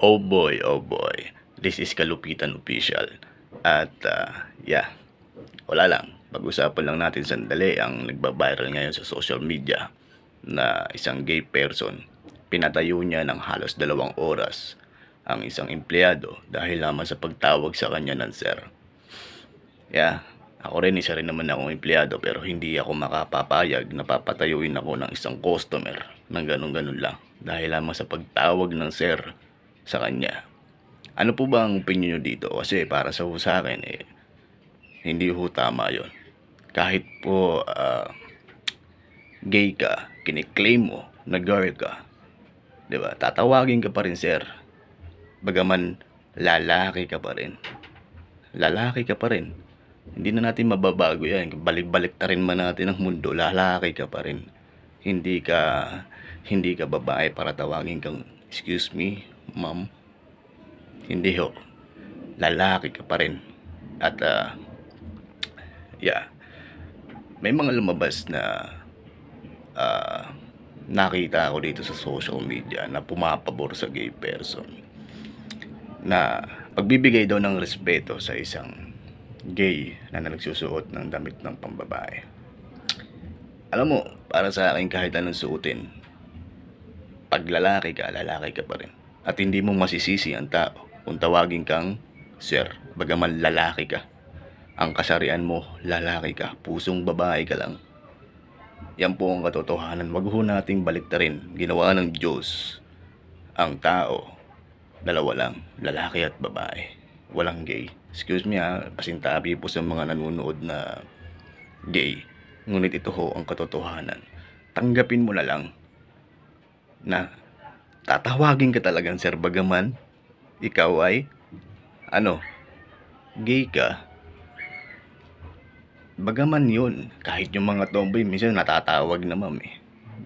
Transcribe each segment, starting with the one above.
Oh boy, this is Kalupitan Official. At wala lang. Pag-usapan lang natin sandali ang nagba-viral ngayon sa social media na isang gay person. Pinatayo niya ng halos 2 oras ang isang empleyado dahil lamang sa pagtawag sa kanya ng sir. Ako rin, isa rin naman akong empleyado pero hindi ako makapapayag na papatayuin ako ng isang customer ng ganun-ganun lang dahil lamang sa pagtawag ng sir sa kanya. Ano po ba ang opinion nyo dito? Kasi para sa akin, hindi ho tama yon. Kahit po gay ka, kiniklaim mo na girl ka, diba? Tatawagin ka pa rin sir. Bagaman lalaki ka pa rin. Lalaki ka pa rin. Hindi na natin mababago yan. Balik-balik ta rin man natin ang mundo, lalaki ka pa rin. Hindi ka babae para tawagin kang, excuse me, ma'am. Hindi ho. Lalaki ka pa rin. At may mga lumabas na nakita ako dito sa social media na pumapabor sa gay person na pagbibigay daw ng respeto sa isang gay na nagsusuot ng damit ng pambabae. Alam mo, para sa akin kahit anong suotin, pag lalaki ka pa rin. At hindi mo masisisi ang tao kung tawagin kang sir, bagaman lalaki ka. Ang kasarian mo, lalaki ka, pusong babae ka lang. Yan po ang katotohanan. Wag ho nating baliktarin. Ginawa ng Diyos ang tao, dalawa lang, lalaki at babae. Walang gay. Excuse me pasintabi po sa mga nanonood na gay. Ngunit ito ho ang katotohanan. Tanggapin mo na lang na tatawagin ka talagang sir bagaman ikaw ay gay ka. Bagaman yun, kahit yung mga tomboy minsan natatawag na ma'am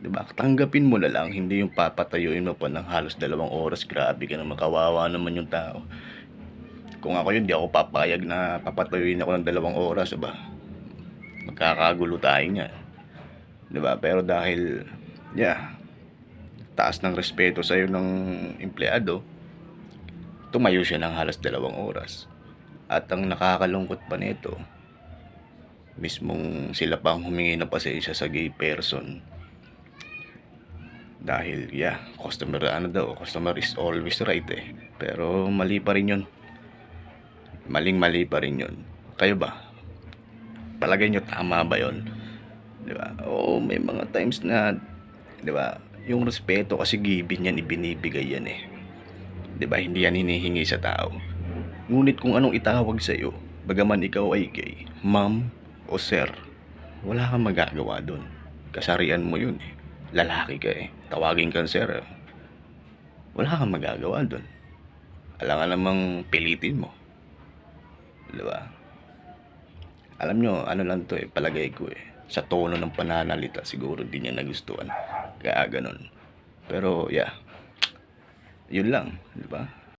diba? Tanggapin mo na lang, hindi yung papatayuin mo pa ng halos 2 oras. Grabe ka naman, kawawa naman yung tao. Kung ako yun, di ako papayag na papatayuin ako ng 2 oras, diba? Magkakagulo tayo nga, diba? Pero dahil taas ng respeto sa'yo ng empleyado, tumayo siya ng halos 2 oras. At ang nakakalungkot pa nito, mismong sila pang humingi ng pasensya sa gay person. Dahil customer is always right Pero mali pa rin yun. Mali pa rin yun. Kayo ba? Palagay nyo tama ba yun? Diba? Oo, may mga times na, diba, yung respeto kasi given yan, ibinibigay yan diba? Hindi yan hinihingi sa tao. Ngunit kung anong itawag sa'yo, bagaman ikaw ay gay, ma'am o sir, wala kang magagawa dun. Kasarian mo yun Lalaki ka tawagin kang sir wala kang magagawa dun. Alangan namang pilitin mo, diba? Alam nyo, lang to palagay ko sa tono ng pananalita siguro di niya nagustuhan kaya ganun. Pero yun lang, diba?